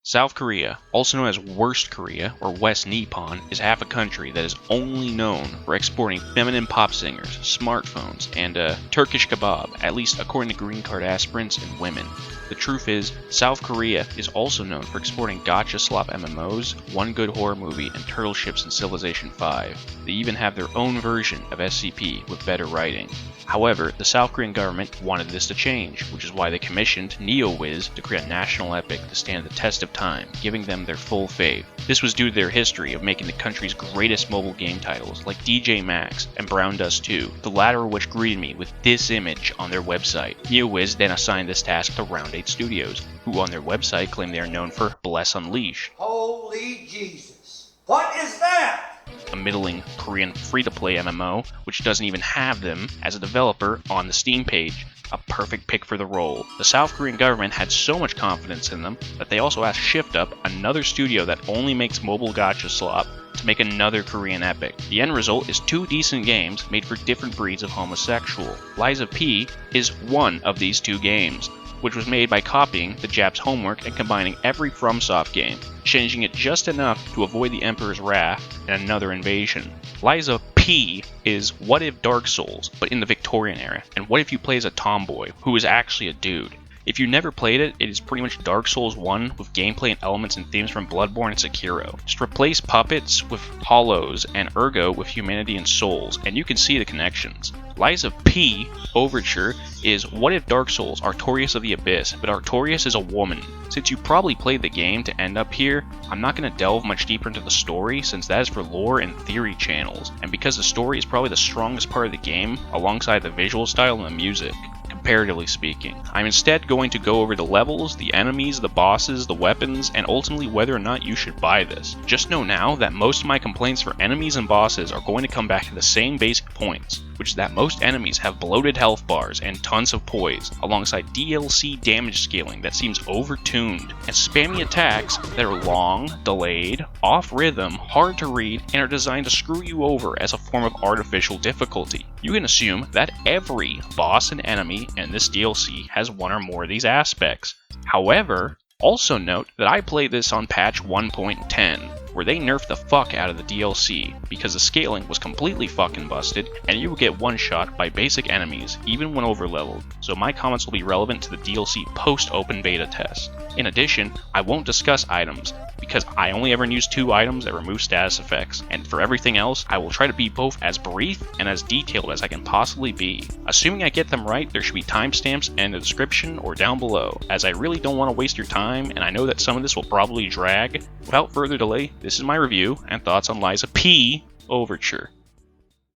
South Korea, also known as Worst Korea or West Nippon, is half a country that is only known for exporting feminine pop singers, smartphones, and Turkish kebab, at least according to green card aspirants and women. The truth is, South Korea is also known for exporting gacha slop MMOs, One Good Horror Movie, and turtle ships in Civilization V. They even have their own version of SCP with better writing. However, the South Korean government wanted this to change, which is why they commissioned NeoWiz to create a national epic to stand the test of time, giving them their full faith. This was due to their history of making the country's greatest mobile game titles, like DJ Max and Brown Dust 2, the latter of which greeted me with this image on their website. NeoWiz then assigned this task to Round 8 Studios, who on their website claim they are known for Bless Unleashed. Holy Jesus! What is that? A middling Korean free-to-play MMO, which doesn't even have them as a developer on the Steam page. A perfect pick for the role. The South Korean government had so much confidence in them that they also asked ShiftUp, another studio that only makes mobile gacha slop, to make another Korean epic. The end result is two decent games made for different breeds of homosexual. Liza P is one of these two games, which was made by copying the Japs' homework and combining every FromSoft game, changing it just enough to avoid the Emperor's wrath and another invasion. Liza P is What If Dark Souls, but in the Victorian era, and what if you play as a tomboy who is actually a dude? If you never played it, it is pretty much Dark Souls 1 with gameplay and elements and themes from Bloodborne and Sekiro. Just replace puppets with hollows and Ergo with humanity and souls, and you can see the connections. Liza P, Overture, is What If Dark Souls, Artorias of the Abyss, but Artorias is a woman. Since you probably played the game to end up here, I'm not going to delve much deeper into the story since that is for lore and theory channels, and because the story is probably the strongest part of the game, alongside the visual style and the music. Comparatively speaking. I'm instead going to go over the levels, the enemies, the bosses, the weapons, and ultimately whether or not you should buy this. Just know now that most of my complaints for enemies and bosses are going to come back to the same basic points, which is that most enemies have bloated health bars and tons of poise, alongside DLC damage scaling that seems overtuned, and spammy attacks that are long, delayed, off rhythm, hard to read, and are designed to screw you over as a form of artificial difficulty. You can assume that every boss and enemy in this DLC has one or more of these aspects. However, also note that I played this on patch 1.10, where they nerfed the fuck out of the DLC because the scaling was completely fucking busted and you would get one-shot by basic enemies even when overleveled, so my comments will be relevant to the DLC post-open beta test. In addition, I won't discuss items because I only ever use 2 items that remove status effects, and for everything else, I will try to be both as brief and as detailed as I can possibly be. Assuming I get them right, there should be timestamps in the description or down below, as I really don't want to waste your time, and I know that some of this will probably drag. Without further delay, this is my review and thoughts on Liza P, Overture.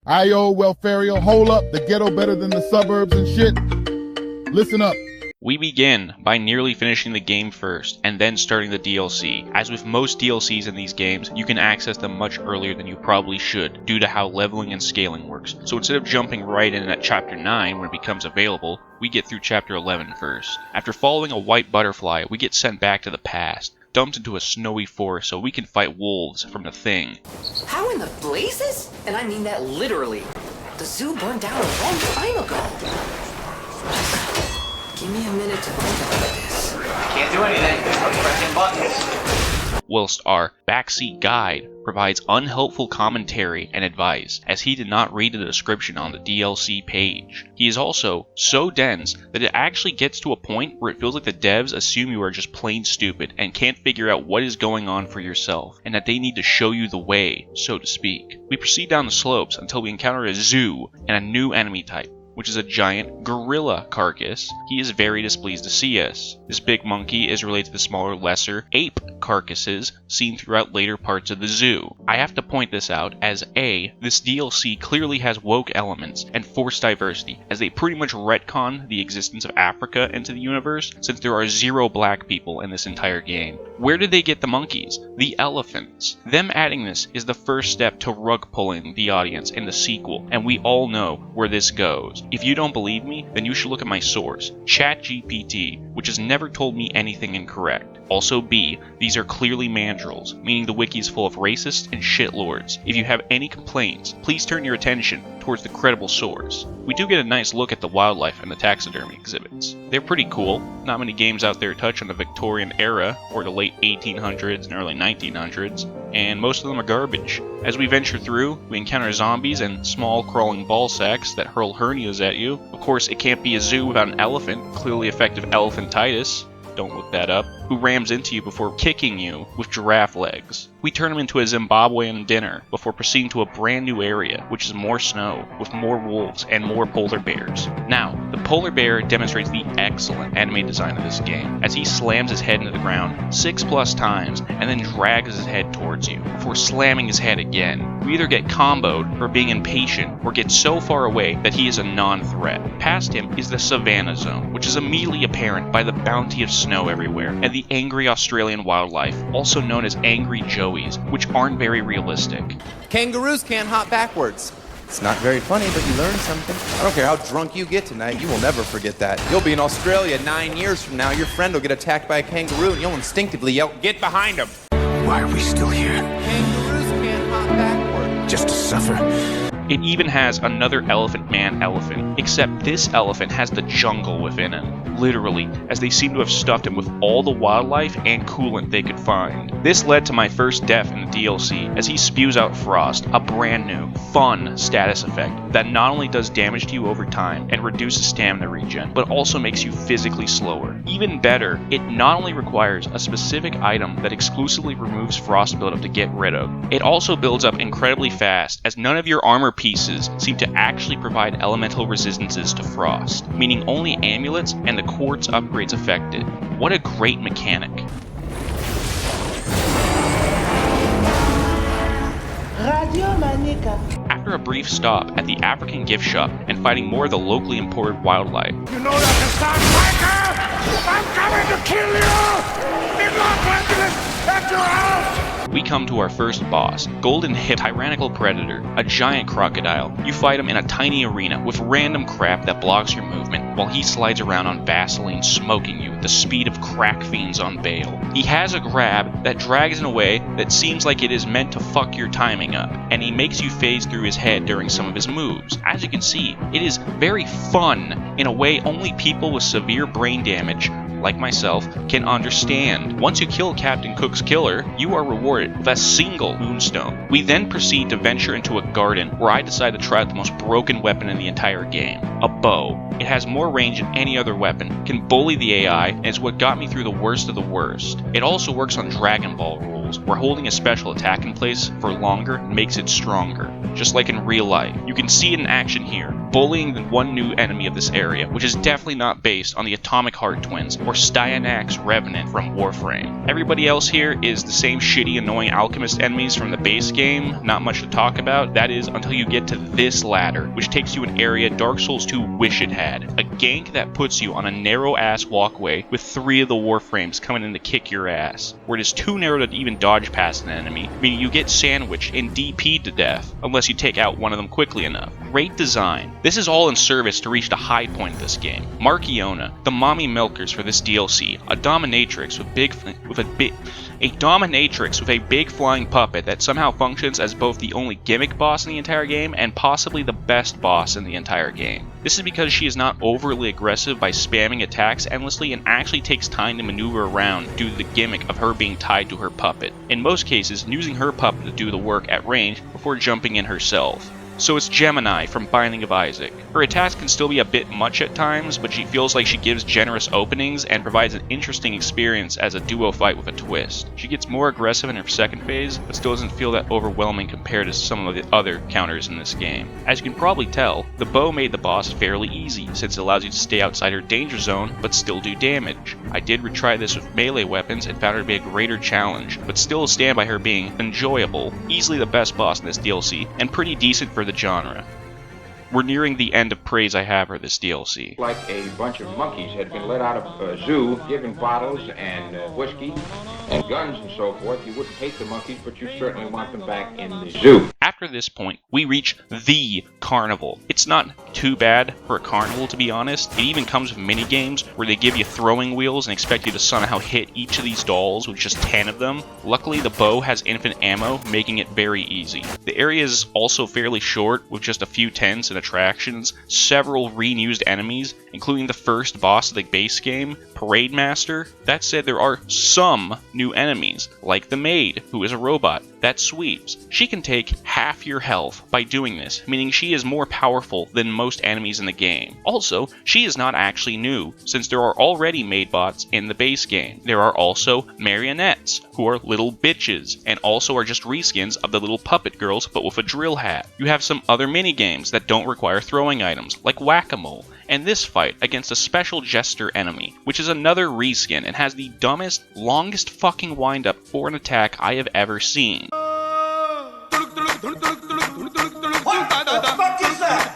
Ayo, welfario, hold up, the ghetto better than the suburbs and shit. Listen up. We begin by nearly finishing the game first, and then starting the DLC. As with most DLCs in these games, you can access them much earlier than you probably should, due to how leveling and scaling works. So instead of jumping right in at Chapter 9 when it becomes available, we get through Chapter 11 first. After following a white butterfly, we get sent back to the past, dumped into a snowy forest so we can fight wolves from the Thing. How in the blazes? And I mean that literally. The zoo burned down a long time ago. Give me a minute to think about this. Can't do anything. I'm pressing buttons. Whilst our backseat guide provides unhelpful commentary and advice, as he did not read the description on the DLC page. He is also so dense that it actually gets to a point where it feels like the devs assume you are just plain stupid and can't figure out what is going on for yourself, and that they need to show you the way, so to speak. We proceed down the slopes until we encounter a zoo and a new enemy type, which is a giant gorilla carcass. He is very displeased to see us. This big monkey is related to the smaller, lesser ape carcasses seen throughout later parts of the zoo. I have to point this out as A, this DLC clearly has woke elements and forced diversity, as they pretty much retcon the existence of Africa into the universe, since there are 0 black people in this entire game. Where did they get the monkeys? The elephants. Them adding this is the first step to rug pulling the audience in the sequel, and we all know where this goes. If you don't believe me, then you should look at my source, ChatGPT, which has never told me anything incorrect. Also B, these are clearly mandrills, meaning the wiki is full of racists and shitlords. If you have any complaints, please turn your attention towards the credible source. We do get a nice look at the wildlife and the taxidermy exhibits. They're pretty cool. Not many games out there touch on the Victorian era, or the late 1800s and early 1900s, and most of them are garbage. As we venture through, we encounter zombies and small crawling ball sacks that hurl hernias at you. Of course, it can't be a zoo without an elephant, clearly effective elephantitis. Don't look that up, who rams into you before kicking you with giraffe legs. We turn him into a Zimbabwean dinner before proceeding to a brand new area, which is more snow, with more wolves and more polar bears. Now, the polar bear demonstrates the excellent anime design of this game, as he slams his head into the ground 6+ times and then drags his head towards you, before slamming his head again. We either get comboed for being impatient, or get so far away that he is a non-threat. Past him is the Savannah Zone, which is immediately apparent by the bounty of snow everywhere, and the angry Australian wildlife, also known as angry joeys, which aren't very realistic. Kangaroos can't hop backwards. It's not very funny, but you learn something. I don't care how drunk you get tonight, you will never forget that. You'll be in Australia 9 years from now, your friend will get attacked by a kangaroo, and you'll instinctively yell, "Get behind him!" Why are we still here? Kangaroos can't hop backwards. Just to suffer? It even has another elephant man elephant, except this elephant has the jungle within him, literally, as they seem to have stuffed him with all the wildlife and coolant they could find. This led to my first death in the DLC, as he spews out Frost, a brand new, fun status effect that not only does damage to you over time and reduces stamina regen, but also makes you physically slower. Even better, it not only requires a specific item that exclusively removes Frost buildup to get rid of, it also builds up incredibly fast, as none of your armor pieces seem to actually provide elemental resistances to Frost, meaning only amulets and the quartz upgrades affected. What a great mechanic. After a brief stop at the African gift shop and fighting more of the locally imported wildlife, You know that to start, Michael! I'm coming to kill you! In Los Angeles, at your house! we come to our first boss, Golden Hip Tyrannical Predator, a giant crocodile. You fight him in a tiny arena with random crap that blocks your movement, while he slides around on Vaseline smoking you at the speed of crack fiends on bail. He has a grab that drags in a way that seems like it is meant to fuck your timing up, and he makes you phase through his head during some of his moves. As you can see, it is very fun in a way only people with severe brain damage like myself, can understand. Once you kill Captain Cook's killer, you are rewarded with a single moonstone. We then proceed to venture into a garden where I decide to try out the most broken weapon in the entire game, a bow. It has more range than any other weapon, can bully the AI, and is what got me through the worst of the worst. It also works on Dragon Ball rules, where holding a special attack in place for longer makes it stronger, just like in real life. You can see it in action here, bullying the one new enemy of this area, which is definitely not based on the Atomic Heart Twins or Styanax Revenant from Warframe. Everybody else here is the same shitty, annoying alchemist enemies from the base game, not much to talk about. That is until you get to this ladder, which takes you an area Dark Souls 2 wish it had. A gank that puts you on a narrow-ass walkway with 3 of the Warframes coming in to kick your ass, where it is too narrow to even dodge past an enemy, meaning you get sandwiched and DP'd to death, unless you take out one of them quickly enough. Great design. This is all in service to reach the high point of this game. Markiona, the mommy milkers for this DLC, a dominatrix with a big flying puppet that somehow functions as both the only gimmick boss in the entire game and possibly the best boss in the entire game. This is because she is not overly aggressive by spamming attacks endlessly and actually takes time to maneuver around due to the gimmick of her being tied to her puppet. In most cases, using her puppet to do the work at range before jumping in herself. So it's Gemini from Binding of Isaac. Her attacks can still be a bit much at times, but she feels like she gives generous openings and provides an interesting experience as a duo fight with a twist. She gets more aggressive in her second phase, but still doesn't feel that overwhelming compared to some of the other counters in this game. As you can probably tell, the bow made the boss fairly easy, since it allows you to stay outside her danger zone, but still do damage. I did retry this with melee weapons and found her to be a greater challenge, but still stand by her being enjoyable, easily the best boss in this DLC, and pretty decent for the genre. We're nearing the end of praise I have for this DLC. Like a bunch of monkeys had been let out of a zoo, given bottles and whiskey and guns and so forth. You wouldn't hate the monkeys, but you certainly want them back in the zoo. After After this point, we reach the Carnival. It's not too bad for a carnival, to be honest. It even comes with mini games where they give you throwing wheels and expect you to somehow hit each of these dolls with just 10 of them. Luckily, the bow has infinite ammo, making it very easy. The area is also fairly short, with just a few tents and attractions, several reused enemies, including the first boss of the base game, Parade Master. That said, there are some new enemies, like the maid, who is a robot that sweeps. She can take half your health by doing this, meaning she is more powerful than most enemies in the game. Also, she is not actually new, since there are already maid bots in the base game. There are also marionettes, who are little bitches, and also are just reskins of the little puppet girls, but with a drill hat. You have some other minigames that don't require throwing items, like whack-a-mole, and this fight against a special jester enemy, which is another reskin and has the dumbest, longest fucking windup for an attack I have ever seen. What the fuck is that?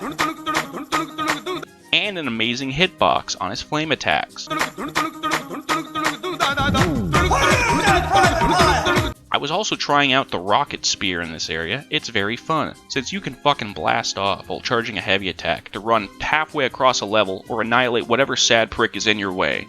And an amazing hitbox on his flame attacks. I was also trying out the rocket spear in this area. It's very fun, since you can fucking blast off while charging a heavy attack to run halfway across a level or annihilate whatever sad prick is in your way.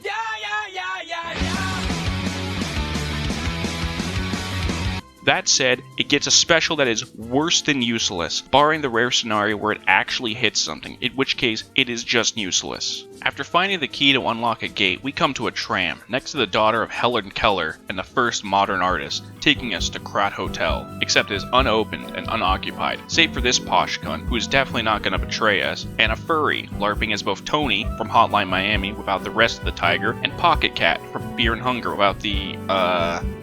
That said, it gets a special that is worse than useless, barring the rare scenario where it actually hits something, in which case it is just useless. After finding the key to unlock a gate, we come to a tram, next to the daughter of Helen Keller and the first modern artist, taking us to Krat Hotel, except it is unopened and unoccupied, save for this posh cunt, who is definitely not going to betray us, and a furry, LARPing as both Tony from Hotline Miami without the rest of the tiger, and Pocket Cat from Fear and Hunger without the,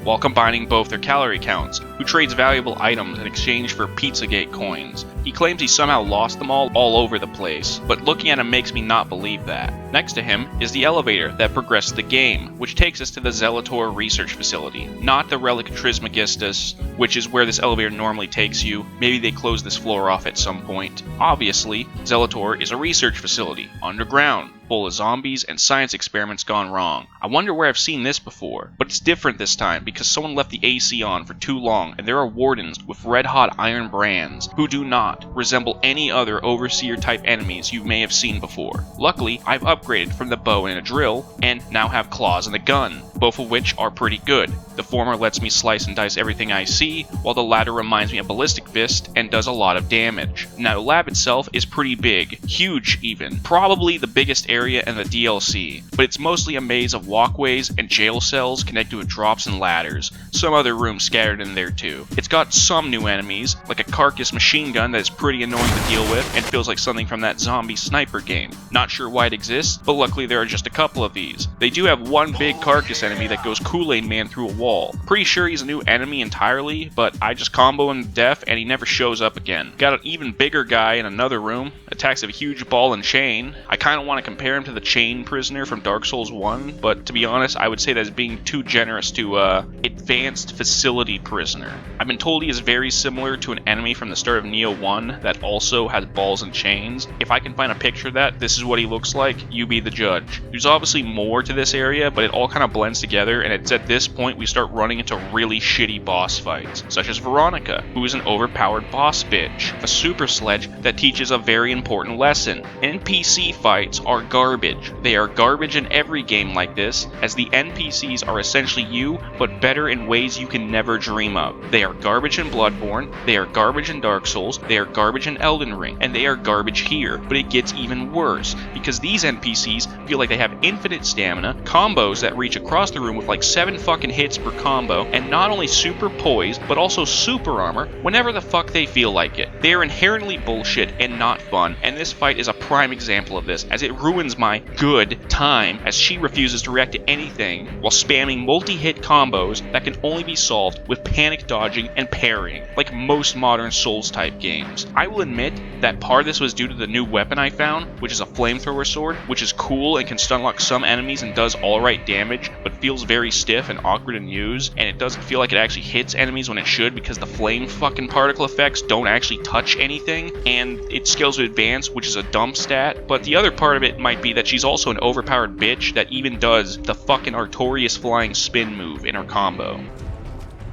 while combining both their calorie counts, who trades valuable items in exchange for Pizzagate coins. He claims he somehow lost them all over the place, but looking at him makes me not believe that. Next to him is the elevator that progressed the game, which takes us to the Zelator research facility, not the Relic Trismegistus, which is where this elevator normally takes you. Maybe they close this floor off at some point. Obviously, Zelator is a research facility, underground, full of zombies and science experiments gone wrong. I wonder where I've seen this before, but it's different this time because someone left the AC on for too long and there are wardens with red-hot iron brands who do not resemble any other overseer-type enemies you may have seen before. Luckily, I've upgraded from the bow and a drill and now have claws and a gun, both of which are pretty good. The former lets me slice and dice everything I see, while the latter reminds me of Ballistic Fist and does a lot of damage. Now, the lab itself is pretty big, huge even, probably the biggest area in the DLC, but it's mostly a maze of walkways and jail cells connected with drops and ladders, some other rooms scattered in there too. It's got some new enemies, like a carcass machine gun that is pretty annoying to deal with and feels like something from that zombie sniper game. Not sure why it exists, but luckily there are just a couple of these. They do have one big carcass enemy that goes Kool-Aid Man through a wall. Pretty sure he's a new enemy entirely, but I just combo him to death and he never shows up again. Got an even bigger guy in another room, attacks a huge ball and chain. I kinda want to compare him to the chain prisoner from Dark Souls 1, but to be honest, I would say that's being too generous to advanced facility prisoner. I've been told he is very similar to an enemy from the start of Neo 1 that also has balls and chains. If I can find a picture of that, this is what he looks like. You be the judge. There's obviously more to this area, but it all kind of blends together, and it's at this point we start running into really shitty boss fights, such as Veronica, who is an overpowered boss bitch, a super sledge that teaches a very important lesson. NPC fights are garbage. They are garbage in every game like this, as the NPCs are essentially you, but better in ways you can never dream of. They are garbage in Bloodborne, they are garbage in Dark Souls, they are garbage in Elden Ring, and they are garbage here, but it gets even worse, because these NPCs feel like they have infinite stamina, combos that reach across the room with like 7 fucking hits per combo, and not only super poise, but also super armor whenever the fuck they feel like it. They are inherently bullshit and not fun, and this fight is a prime example of this, as it ruins my good time as she refuses to react to anything while spamming multi-hit combos that can only be solved with panic dodging and parrying, like most modern Souls-type games. I will admit that part of this was due to the new weapon I found, which is a flamethrower sword, which is cool and can stunlock some enemies and does alright damage, but feels very stiff and awkward in use, and it doesn't feel like it actually hits enemies when it should because the flame fucking particle effects don't actually touch anything, and it scales with advance, which is a dump stat, but the other part of it might be that she's also an overpowered bitch that even does the fucking Artorias flying spin move in her combo.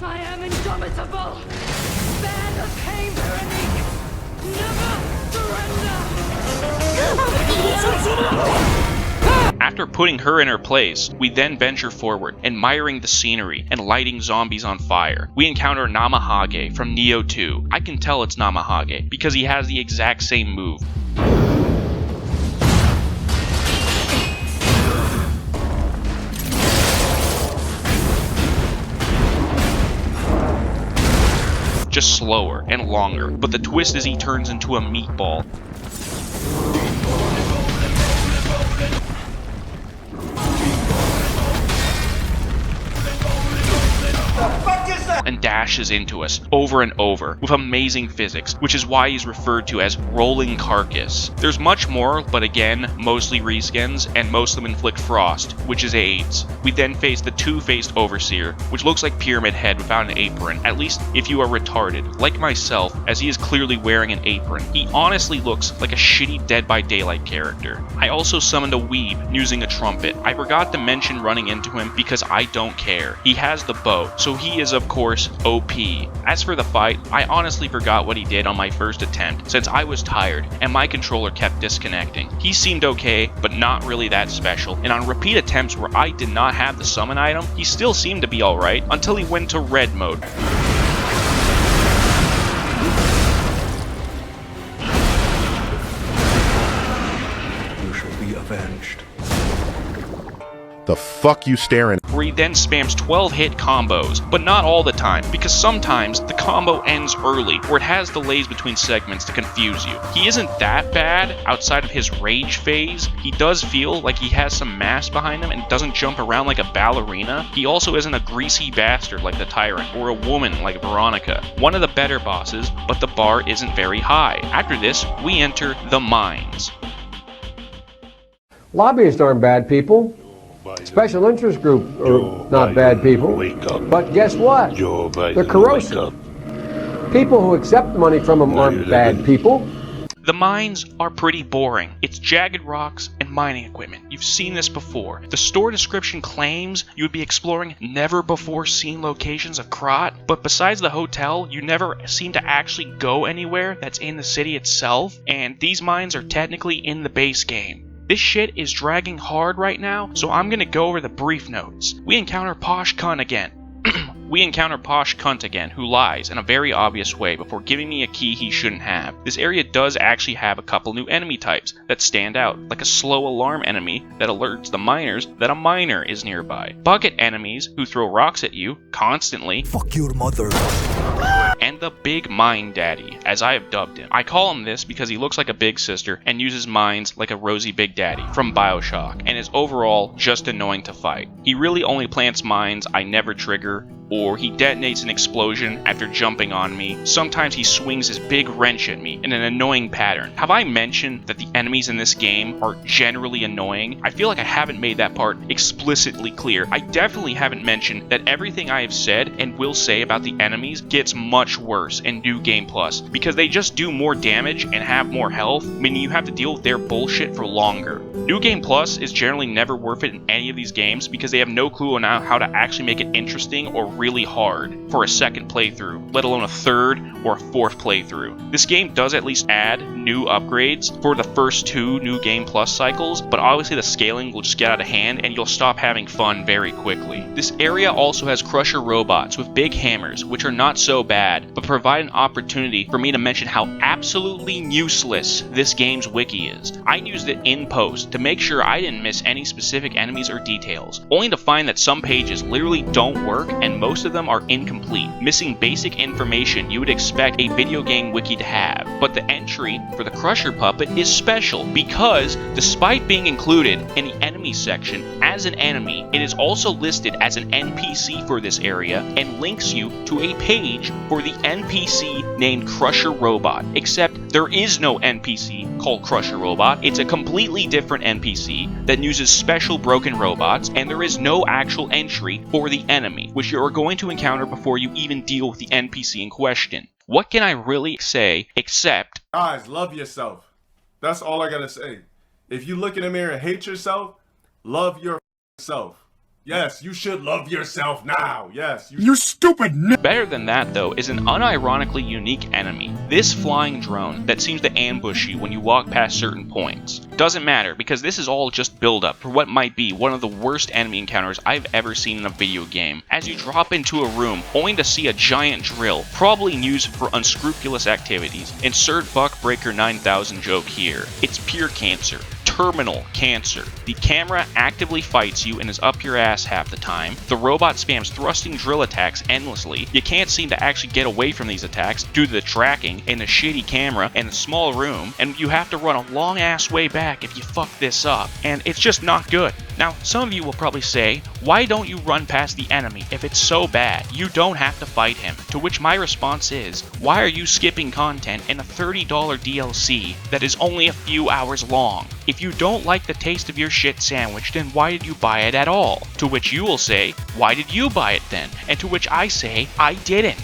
I am indomitable! After putting her in her place, we then venture forward, admiring the scenery and lighting zombies on fire. We encounter Namahage from Neo 2. I can tell it's Namahage because he has the exact same move. Just slower and longer, but the twist is he turns into a meatball. And dashes into us over and over with amazing physics, which is why he's referred to as Rolling Carcass. There's much more, but again, mostly reskins, and most of them inflict frost, which is AIDS. We then face the two-faced Overseer, which looks like Pyramid Head without an apron, at least if you are retarded, like myself, as he is clearly wearing an apron. He honestly looks like a shitty Dead by Daylight character. I also summoned a Weeb using a trumpet. I forgot to mention running into him because I don't care. He has the bow, so he is of course OP. As for the fight, I honestly forgot what he did on my first attempt since I was tired and my controller kept disconnecting. He seemed okay, but not really that special, and on repeat attempts where I did not have the summon item, he still seemed to be alright until he went to red mode. You shall be avenged. The fuck you staring? Where he then spams 12-hit combos, but not all the time, because sometimes the combo ends early, or it has delays between segments to confuse you. He isn't that bad outside of his rage phase. He does feel like he has some mass behind him and doesn't jump around like a ballerina. He also isn't a greasy bastard like the Tyrant, or a woman like Veronica. One of the better bosses, but the bar isn't very high. After this, we enter the mines. Lobbyists aren't bad people. Special interest groups are not bad people. But guess what? They're corrosive. People who accept money from them aren't bad people. The mines are pretty boring. It's jagged rocks and mining equipment. You've seen this before. The store description claims you would be exploring never-before-seen locations of Krat, but besides the hotel, you never seem to actually go anywhere that's in the city itself, and these mines are technically in the base game. This shit is dragging hard right now, so I'm gonna go over the brief notes. We encounter Posh Cunt again. Who lies in a very obvious way before giving me a key he shouldn't have. This area does actually have a couple new enemy types that stand out, like a slow alarm enemy that alerts the miners that a miner is nearby. Bucket enemies who throw rocks at you constantly. Fuck your mother. And the Big Mine Daddy, as I have dubbed him. I call him this because he looks like a big sister and uses mines like a rosy Big Daddy from BioShock, and is overall just annoying to fight. He really only plants mines I never trigger, or he detonates an explosion after jumping on me. Sometimes he swings his big wrench at me in an annoying pattern. Have I mentioned that the enemies in this game are generally annoying? I feel like I haven't made that part explicitly clear. I definitely haven't mentioned that everything I have said and will say about the enemies gets much worse in New Game Plus, because they just do more damage and have more health, meaning you have to deal with their bullshit for longer. New Game Plus is generally never worth it in any of these games because they have no clue on how to actually make it interesting or really hard for a second playthrough, let alone a third or a fourth playthrough. This game does at least add new upgrades for the first 2 New Game Plus cycles, but obviously the scaling will just get out of hand and you'll stop having fun very quickly. This area also has crusher robots with big hammers, which are not so bad, but provide an opportunity for me to mention how absolutely useless this game's wiki is. I used it in post to make sure I didn't miss any specific enemies or details, only to find that some pages literally don't work and most of them are incomplete, missing basic information you would expect a video game wiki to have. But the entry for the Crusher Puppet is special because, despite being included in the enemy section as an enemy, it is also listed as an NPC for this area and links you to a page for the NPC named Crusher Robot, except there is no NPC called Crusher Robot. It's a completely different NPC that uses special broken robots, and there is no actual entry for the enemy, which you are going to encounter before you even deal with the NPC in question. What can I really say except... Guys, love yourself. That's all I gotta say. If you look in the mirror and hate yourself, love yourself. Yes, you should love yourself now. Yes, You stupid n- Better than that, though, is an unironically unique enemy. This flying drone that seems to ambush you when you walk past certain points. Doesn't matter, because this is all just build-up for what might be one of the worst enemy encounters I've ever seen in a video game. As you drop into a room, only to see a giant drill, probably used for unscrupulous activities. Insert Buckbreaker 9000 joke here. It's pure cancer. Terminal cancer. The camera actively fights you and is up your ass half the time. The robot spams thrusting drill attacks endlessly. You can't seem to actually get away from these attacks due to the tracking and the shitty camera and the small room, and you have to run a long ass way back if you fuck this up, and it's just not good. Now, some of you will probably say, why don't you run past the enemy if it's so bad? You don't have to fight him. To which my response is, why are you skipping content in a $30 DLC that is only a few hours long? If you don't like the taste of your shit sandwich, then why did you buy it at all? To which you will say, why did you buy it then? And to which I say, I didn't.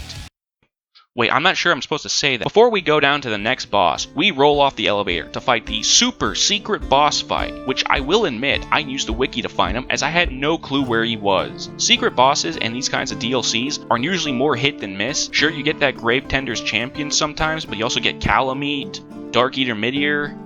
Wait, I'm not sure I'm supposed to say that. Before we go down to the next boss, we roll off the elevator to fight the super secret boss fight, which I will admit, I used the wiki to find him as I had no clue where he was. Secret bosses and these kinds of DLCs are usually more hit than miss. Sure, you get that Gravetender's champion sometimes, but you also get Calamite, Dark Eater Midear.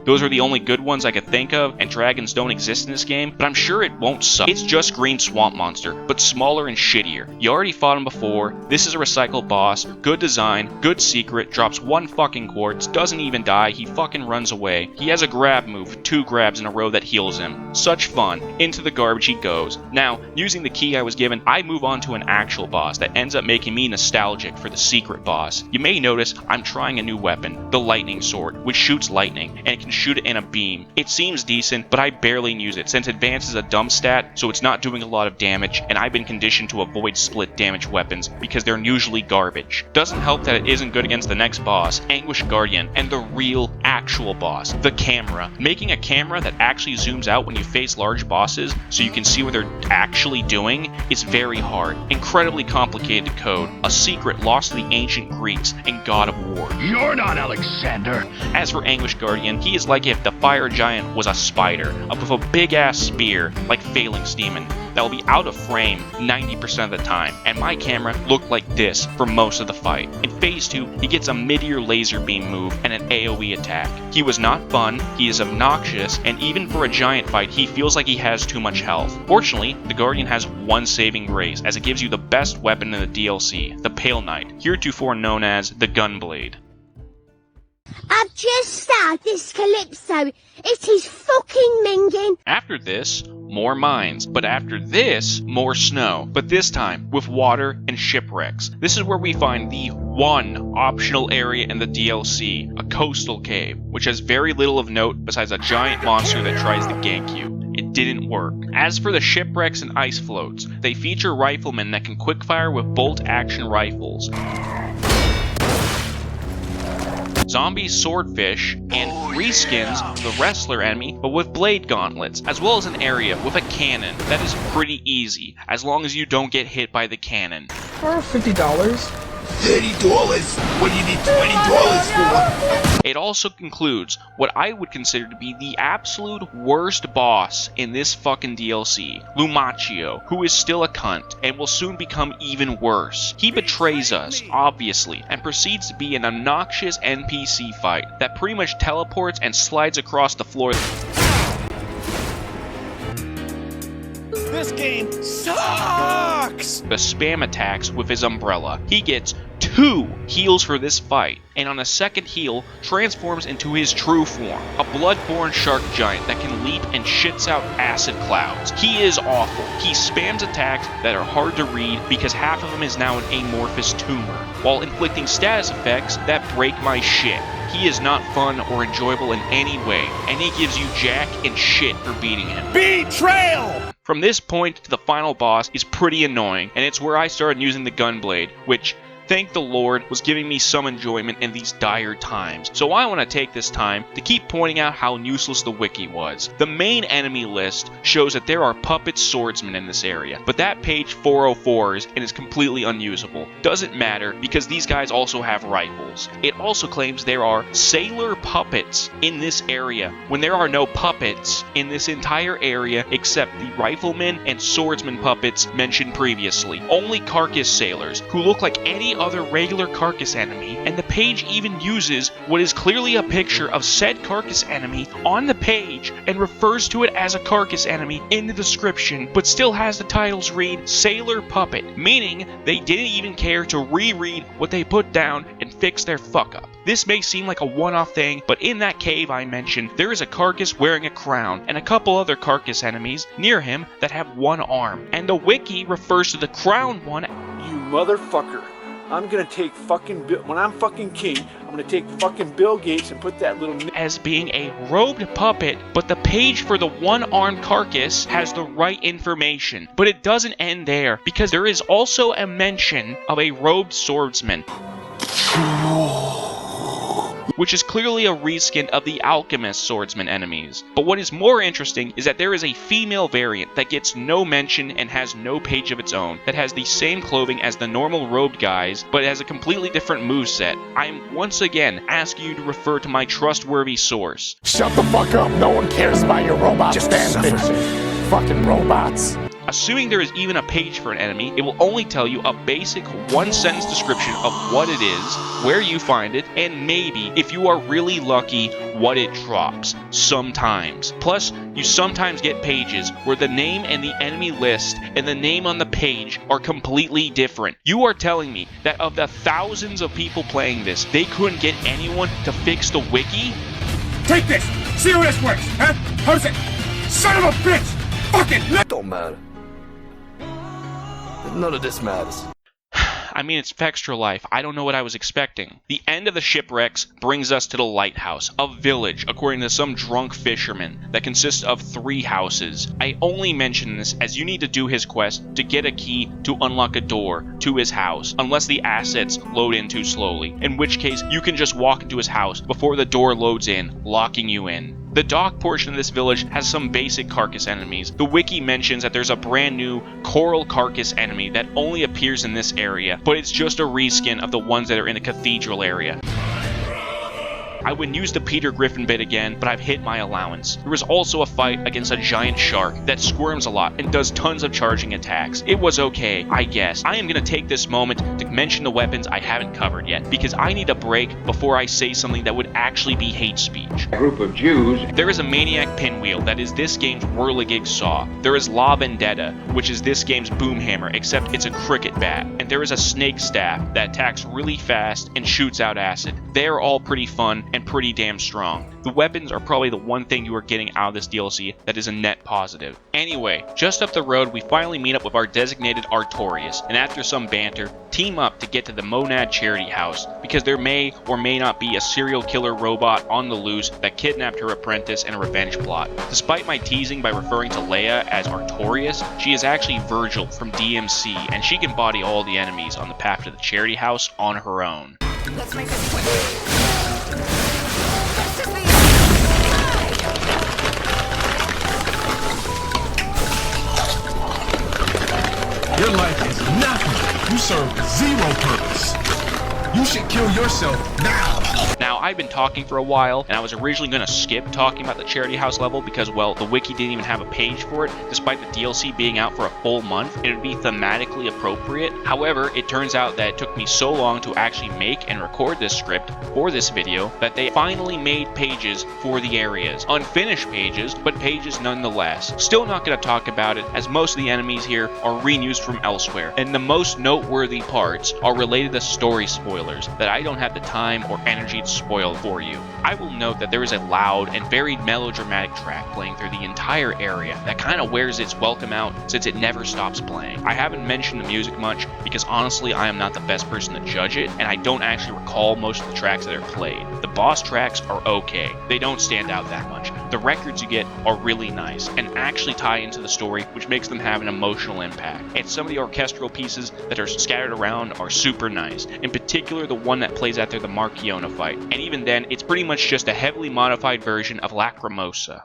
Those are the only good ones I could think of, and dragons don't exist in this game, but I'm sure it won't suck. It's just Green Swamp Monster, but smaller and shittier. You already fought him before, this is a recycled boss, good design, good secret, drops 1 fucking quartz, doesn't even die, he fucking runs away. He has a grab move, 2 grabs in a row that heals him. Such fun. Into the garbage he goes. Now, using the key I was given, I move on to an actual boss that ends up making me nostalgic for the secret boss. You may notice I'm trying a new weapon, the lightning sword, which shoots lightning, and it can shoot it in a beam. It seems decent, but I barely use it since advance is a dumb stat, so it's not doing a lot of damage, and I've been conditioned to avoid split damage weapons because they're usually garbage. Doesn't help that it isn't good against the next boss, Anguished Guardian, and the real, actual boss, the camera. Making a camera that actually zooms out when you face large bosses so you can see what they're actually doing is very hard. Incredibly complicated code, a secret lost to the ancient Greeks and God of War. You're not Alexander. As for Anguished Guardian, he is like if the fire giant was a spider, up with a big ass spear, like Phalanx Demon, that will be out of frame 90% of the time, and my camera looked like this for most of the fight. In phase 2, he gets a mid-ear laser beam move and an AoE attack. He was not fun, he is obnoxious, and even for a giant fight, he feels like he has too much health. Fortunately, the Guardian has one saving grace, as it gives you the best weapon in the DLC, the Pale Knight, heretofore known as the Gunblade. I've just started this calypso. It is fucking minging. After this, more mines, but after this, more snow, but this time with water and shipwrecks. This is where we find the one optional area in the DLC, a coastal cave, which has very little of note besides a giant monster that tries to gank you. It didn't work. As for the shipwrecks and ice floats, they feature riflemen that can quickfire with bolt-action rifles, zombie swordfish, and reskins the wrestler enemy, but with blade gauntlets, as well as an area with a cannon that is pretty easy, as long as you don't get hit by the cannon. For $50. $30? What do you need $20 for? It also concludes what I would consider to be the absolute worst boss in this fucking DLC, Lumaccio, who is still a cunt and will soon become even worse. He betrays us, obviously, and proceeds to be an obnoxious NPC fight that pretty much teleports and slides across the floor. This game sucks! The spam attacks with his umbrella. He gets 2 heals for this fight, and on a second heal, transforms into his true form, a bloodborne shark giant that can leap and shits out acid clouds. He is awful. He spams attacks that are hard to read because half of him is now an amorphous tumor, while inflicting status effects that break my shit. He is not fun or enjoyable in any way, and he gives you jack and shit for beating him. Betrayal! From this point to the final boss is pretty annoying, and it's where I started using the Gunblade, which, Thank the Lord was giving me some enjoyment in these dire times. So I want to take this time to keep pointing out how useless the wiki was. The main enemy list shows that there are puppet swordsmen in this area, but that page 404 and is completely unusable. Doesn't matter because these guys also have rifles. It also claims there are sailor puppets in this area when there are no puppets in this entire area except the riflemen and swordsman puppets mentioned previously. Only carcass sailors who look like any other regular carcass enemy, and the page even uses what is clearly a picture of said carcass enemy on the page and refers to it as a carcass enemy in the description, but still has the titles read Sailor Puppet, meaning they didn't even care to reread what they put down and fix their fuck up. This may seem like a one-off thing, but in that cave I mentioned, there is a carcass wearing a crown, and a couple other carcass enemies near him that have one arm, and the wiki refers to the crown one. You motherfucker. I'm gonna take fucking when I'm fucking king, I'm gonna take fucking Bill Gates and put that little as being a robed puppet, but the page for the one-armed carcass has the right information. But it doesn't end there, because there is also a mention of a robed swordsman, which is clearly a reskin of the alchemist swordsman enemies. But what is more interesting is that there is a female variant that gets no mention and has no page of its own, that has the same clothing as the normal robed guys, but has a completely different moveset. I am once again asking you to refer to my trustworthy source. Shut the fuck up, no one cares about your robot stand bitch. Fucking robots. Assuming there is even a page for an enemy, it will only tell you a basic one-sentence description of what it is, where you find it, and maybe, if you are really lucky, what it drops. Sometimes. Plus, you sometimes get pages where the name and the enemy list and the name on the page are completely different. You are telling me that of the thousands of people playing this, they couldn't get anyone to fix the wiki? Take this! See how this works, huh? How's it? Son of a bitch! Fuck it! Don't matter. None of this matters. I mean, it's Fextra Life. I don't know what I was expecting. The end of the shipwrecks brings us to the lighthouse, a village, according to some drunk fisherman, that consists of 3 houses. I only mention this as you need to do his quest to get a key to unlock a door to his house, unless the assets load in too slowly, in which case you can just walk into his house before the door loads in, locking you in. The dock portion of this village has some basic carcass enemies. The wiki mentions that there's a brand new coral carcass enemy that only appears in this area, but it's just a reskin of the ones that are in the cathedral area. I would use the Peter Griffin bit again, but I've hit my allowance. There was also a fight against a giant shark that squirms a lot and does tons of charging attacks. It was okay, I guess. I am going to take this moment to mention the weapons I haven't covered yet, because I need a break before I say something that would actually be hate speech. A group of Jews. There is a maniac pinwheel that is this game's whirligig saw. There is La Vendetta, which is this game's boom hammer, except it's a cricket bat. And there is a snake staff that attacks really fast and shoots out acid. They're all pretty fun and pretty damn strong. The weapons are probably the one thing you are getting out of this DLC that is a net positive. Anyway, just up the road we finally meet up with our designated Artorias, and after some banter, team up to get to the Monad Charity House, because there may or may not be a serial killer robot on the loose that kidnapped her apprentice in a revenge plot. Despite my teasing by referring to Leia as Artorias, she is actually Virgil from DMC, and she can body all the enemies on the path to the Charity House on her own. Let's make this quick. Your life is nothing. You serve zero purpose. You should kill yourself now. Now, I've been talking for a while, and I was originally going to skip talking about the Charity House level because, well, the wiki didn't even have a page for it, despite the DLC being out for a full month. It would be thematically appropriate. However, it turns out that it took me so long to actually make and record this script for this video that they finally made pages for the areas. Unfinished pages, but pages nonetheless. Still not going to talk about it, as most of the enemies here are reused from elsewhere, and the most noteworthy parts are related to story spoilers that I don't have the time or energy to spoil for you. I will note that there is a loud and very melodramatic track playing through the entire area that kind of wears its welcome out since it never stops playing. I haven't mentioned the music much because honestly I am not the best person to judge it, and I don't actually recall most of the tracks that are played. The boss tracks are okay. They don't stand out that much. The records you get are really nice and actually tie into the story, which makes them have an emotional impact. And some of the orchestral pieces that are scattered around are super nice, in particular the one that plays after the Markiona fight. And even then, it's pretty much just a heavily modified version of Lacrimosa.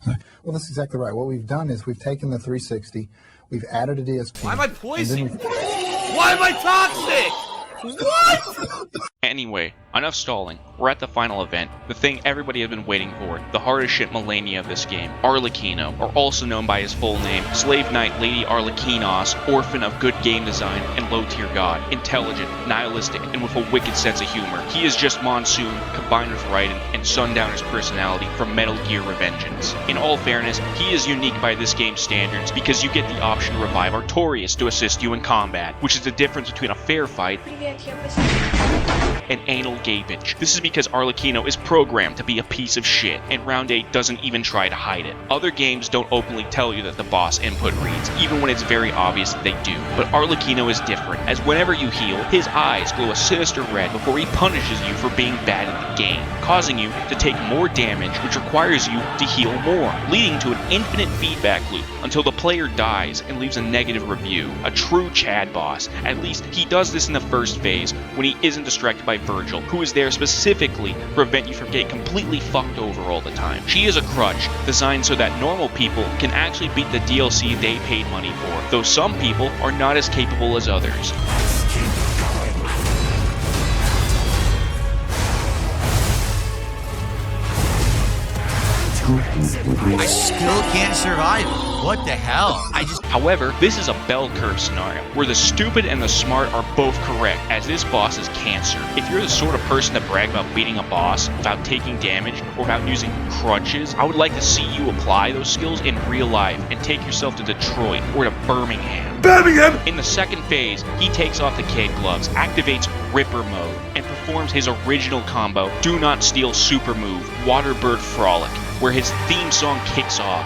Well, that's exactly right. What we've done is we've taken the 360, we've added a DSP. Why am I poisoned? Why am I toxic? What? Anyway, enough stalling. We're at the final event, the thing everybody has been waiting for, the hardest shit millennia of this game. Arlecchino, or also known by his full name, Slave Knight Lady Arlecchinos, orphan of good game design and low-tier god, intelligent, nihilistic, and with a wicked sense of humor. He is just Monsoon, combined with Raiden and Sundowner's personality from Metal Gear Revengeance. In all fairness, he is unique by this game's standards because you get the option to revive Artorias to assist you in combat, which is the difference between a fair fight and anal gapage. This is because Arlecchino is programmed to be a piece of shit, and Round 8 doesn't even try to hide it. Other games don't openly tell you that the boss input reads, even when it's very obvious that they do. But Arlecchino is different, as whenever you heal, his eyes glow a sinister red before he punishes you for being bad at the game, causing you to take more damage, which requires you to heal more, leading to an infinite feedback loop until the player dies and leaves a negative review. A true Chad boss. At least he does this in the first phase, when he isn't distracted by Virgil, who is there specifically to prevent you from getting completely fucked over all the time. She is a crutch designed so that normal people can actually beat the DLC they paid money for, though some people are not as capable as others. I still can't survive it. What the hell? However, this is a bell curve scenario, where the stupid and the smart are both correct, as this boss is cancer. If you're the sort of person to brag about beating a boss without taking damage or without using crutches, I would like to see you apply those skills in real life and take yourself to Detroit or to Birmingham. In the second phase, he takes off the kid gloves, activates Ripper mode, and performs his original combo, Do Not Steal super move, Waterbird Frolic, where his theme song kicks off.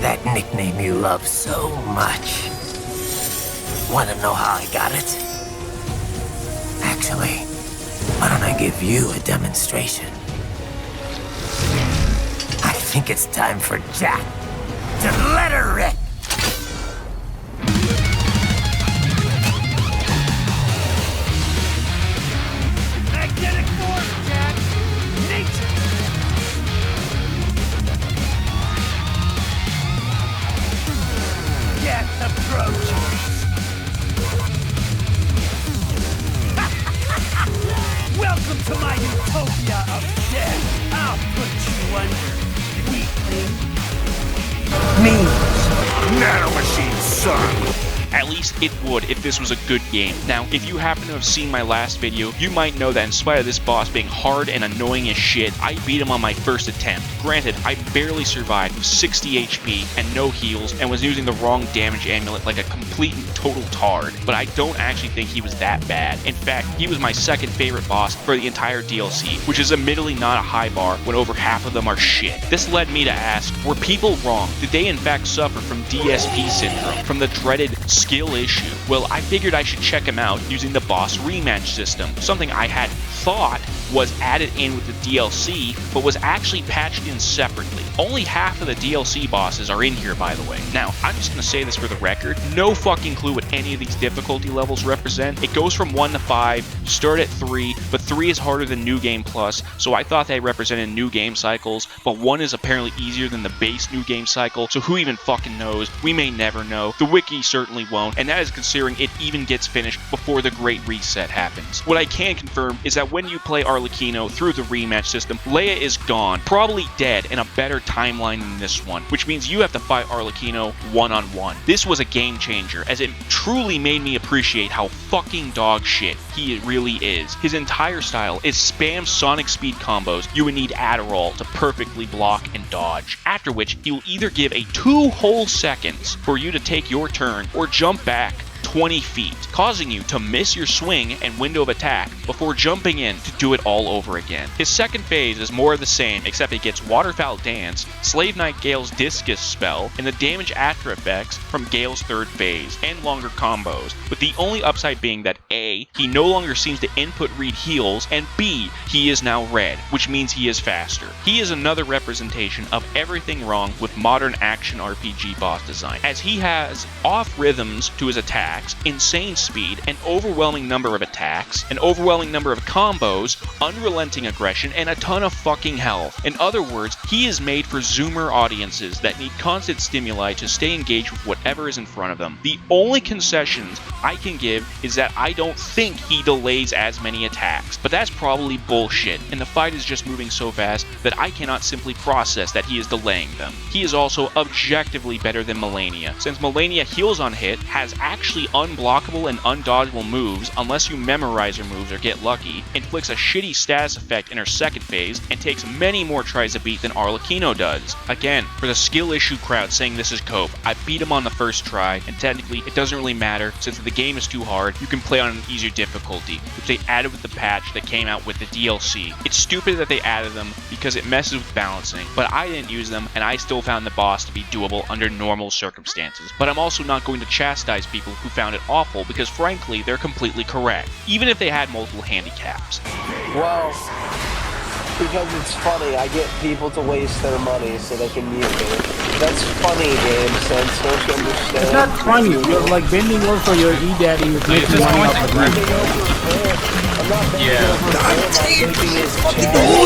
That nickname you love so much. Want to know how I got it? Actually, why don't I give you a demonstration? I think it's time for Jack to let her rip. Magnetic force, Jack. Nature. Death approaches. Welcome to my utopia of death. I'll put you under. Weakling. Nanomachine, son! At least it would if this was a good game. Now, if you happen to have seen my last video, you might know that in spite of this boss being hard and annoying as shit, I beat him on my first attempt. Granted, I barely survived with 60 HP and no heals and was using the wrong damage amulet like a complete and total tard, but I don't actually think he was that bad. In fact, he was my second favorite boss for the entire DLC, which is admittedly not a high bar when over half of them are shit. This led me to ask, were people wrong? Did they in fact suffer from DSP syndrome, from the dreaded skill issue? Well, I figured I should check him out using the boss rematch system, something I had thought was added in with the DLC, but was actually patched in separately. Only half of the DLC bosses are in here, by the way. Now, I'm just going to say this for the record, no fucking clue what any of these difficulty levels represent. It goes from 1 to 5, you start at 3, but 3 is harder than New Game Plus, so I thought they represented new game cycles, but 1 is apparently easier than the base New Game Cycle, so who even fucking knows? We may never know. The Wiki certainly won't, and that is considering it even gets finished before the Great Reset happens. What I can confirm is that when you play Arlecchino through the rematch system, Leia is gone, probably dead, in a better timeline than this one, which means you have to fight Arlecchino one-on-one. This was a game changer, as it truly made me appreciate how fucking dog shit he really is. His entire style is spam sonic speed combos you would need Adderall to perfectly block and dodge, after which he will either give a 2 whole seconds for you to take your turn or jump back 20 feet, causing you to miss your swing and window of attack before jumping in to do it all over again. His second phase is more of the same, except it gets Waterfowl Dance, Slave Knight Gale's Discus spell, and the damage after effects from Gale's third phase, and longer combos, with the only upside being that A, he no longer seems to input read heals, and B, he is now red, which means he is faster. He is another representation of everything wrong with modern action RPG boss design, as he has off rhythms to his attacks, insane speed, an overwhelming number of attacks, an overwhelming number of combos, unrelenting aggression, and a ton of fucking health. In other words, he is made for Zoomer audiences that need constant stimuli to stay engaged with whatever is in front of them. The only concessions I can give is that I don't think he delays as many attacks, but that's probably bullshit, and the fight is just moving so fast that I cannot simply process that he is delaying them. He is also objectively better than Melania, since Melania heals on hit, has actually unblockable and undodgeable moves unless you memorize her moves or get lucky, inflicts a shitty status effect in her second phase, and takes many more tries to beat than Arlecchino does. Again, for the skill issue crowd saying this is cope, I beat him on the first try, and technically it doesn't really matter since if the game is too hard, you can play on an easier difficulty, which they added with the patch that came out with the DLC. It's stupid that they added them because it messes with balancing, but I didn't use them and I still found the boss to be doable under normal circumstances. But I'm also not going to chastise people who found it awful because frankly they're completely correct, even if they had multiple handicaps. Well, because it's funny, I get people to waste their money so they can mute me. That's funny, game sense, don't you understand? It's not funny, you're like bending over for your e-daddy who's making money off of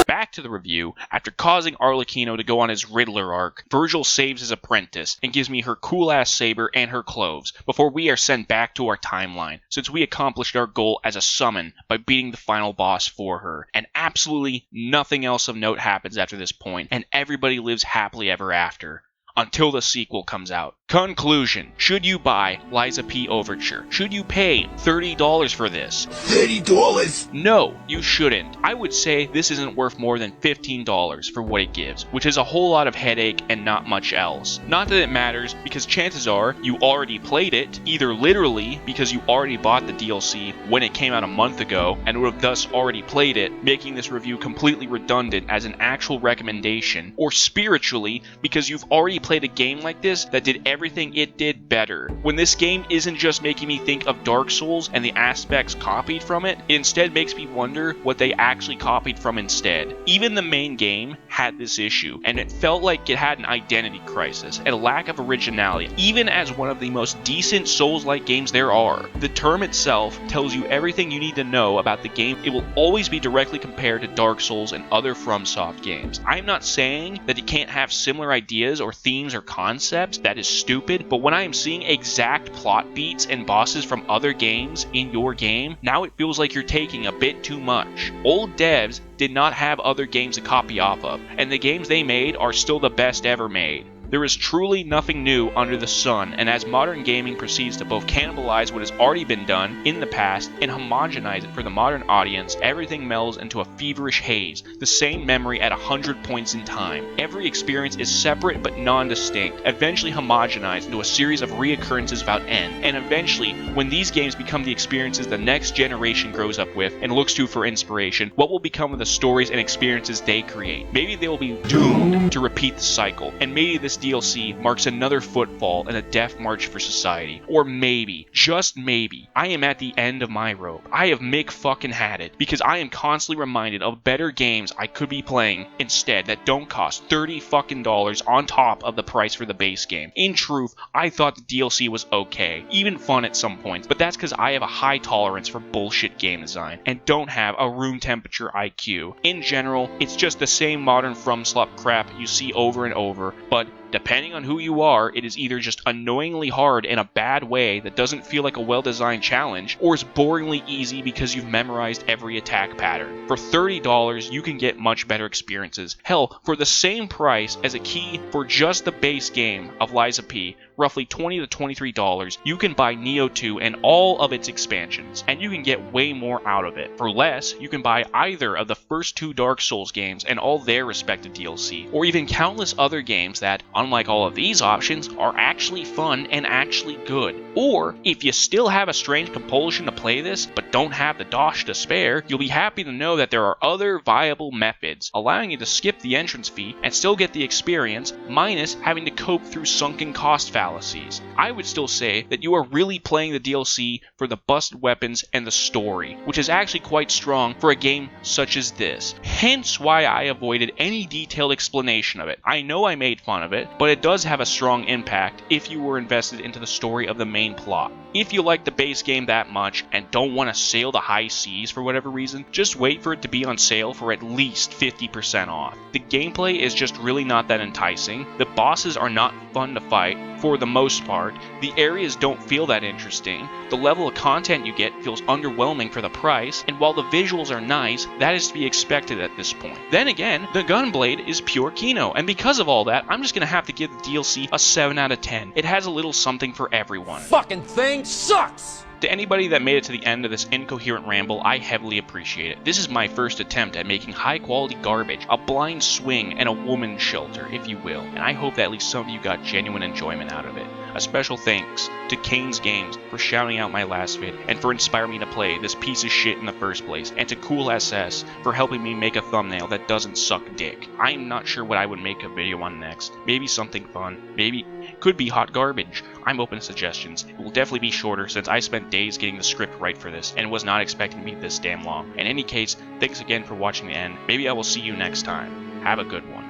Back to the review. After causing Arlecchino to go on his Riddler arc, Virgil saves his apprentice and gives me her cool-ass saber and her cloves before we are sent back to our timeline, since we accomplished our goal as a summon by beating the final boss for her. And absolutely nothing else of note happens after this point, and everybody lives happily ever after. Until the sequel comes out. Conclusion. Should you buy Liza P. Overture? Should you pay $30 for this? $30? No, you shouldn't. I would say this isn't worth more than $15 for what it gives, which is a whole lot of headache and not much else. Not that it matters, because chances are you already played it, either literally because you already bought the DLC when it came out a month ago and would have thus already played it, making this review completely redundant as an actual recommendation, or spiritually because you've already played a game like this that did everything it did better. When this game isn't just making me think of Dark Souls and the aspects copied from it, it instead makes me wonder what they actually copied from instead. Even the main game had this issue, and it felt like it had an identity crisis and a lack of originality, even as one of the most decent Souls-like games there are. The term itself tells you everything you need to know about the game. It will always be directly compared to Dark Souls and other FromSoft games. I'm not saying that it can't have similar ideas or themes or concepts. That is stupid, but when I am seeing exact plot beats and bosses from other games in your game, now it feels like you're taking a bit too much. Old devs did not have other games to copy off of, and the games they made are still the best ever made. There is truly nothing new under the sun, and as modern gaming proceeds to both cannibalize what has already been done in the past and homogenize it for the modern audience, everything melds into a feverish haze, the same memory at 100 points in time. Every experience is separate but non-distinct, eventually homogenized into a series of reoccurrences without end, and eventually, when these games become the experiences the next generation grows up with and looks to for inspiration, what will become of the stories and experiences they create? Maybe they will be doomed to repeat the cycle, and maybe this DLC marks another footfall in a death march for society. Or maybe, just maybe, I am at the end of my rope. I have fucking had it, because I am constantly reminded of better games I could be playing instead that don't cost $30 fucking on top of the price for the base game. In truth, I thought the DLC was okay, even fun at some points, but that's because I have a high tolerance for bullshit game design, and don't have a room temperature IQ. In general, it's just the same modern FromSoft crap you see over and over, but depending on who you are, it is either just annoyingly hard in a bad way that doesn't feel like a well-designed challenge, or is boringly easy because you've memorized every attack pattern. For $30, you can get much better experiences. Hell, for the same price as a key for just the base game of Liza P, roughly $20 to $23, you can buy Nioh 2 and all of its expansions, and you can get way more out of it. For less, you can buy either of the first 2 Dark Souls games and all their respective DLC, or even countless other games that, unlike all of these options, are actually fun and actually good. Or, if you still have a strange compulsion to play this, but don't have the dosh to spare, you'll be happy to know that there are other viable methods, allowing you to skip the entrance fee and still get the experience, minus having to cope through sunken cost fallacies. I would still say that you are really playing the DLC for the busted weapons and the story, which is actually quite strong for a game such as this. Hence why I avoided any detailed explanation of it. I know I made fun of it, but it does have a strong impact if you were invested into the story of the main plot. If you like the base game that much and don't want to sail the high seas for whatever reason, just wait for it to be on sale for at least 50% off. The gameplay is just really not that enticing, the bosses are not fun to fight for the most part, the areas don't feel that interesting, the level of content you get feels underwhelming for the price, and while the visuals are nice, that is to be expected at this point. Then again, the Gunblade is pure Kino, and because of all that, I'm just gonna have to give the DLC a 7 out of 10. It has a little something for everyone. Fucking thing sucks! To anybody that made it to the end of this incoherent ramble, I heavily appreciate it. This is my first attempt at making high-quality garbage, a blind swing, and a woman's shelter, if you will, and I hope that at least some of you got genuine enjoyment out of it. A special thanks to Kane's Games for shouting out my last vid, and for inspiring me to play this piece of shit in the first place, and to Cool SS for helping me make a thumbnail that doesn't suck dick. I'm not sure what I would make a video on next. Maybe something fun. Maybe could be hot garbage. I'm open to suggestions. It will definitely be shorter since I spent days getting the script right for this, and was not expecting to be this damn long. In any case, thanks again for watching the end. Maybe I will see you next time. Have a good one.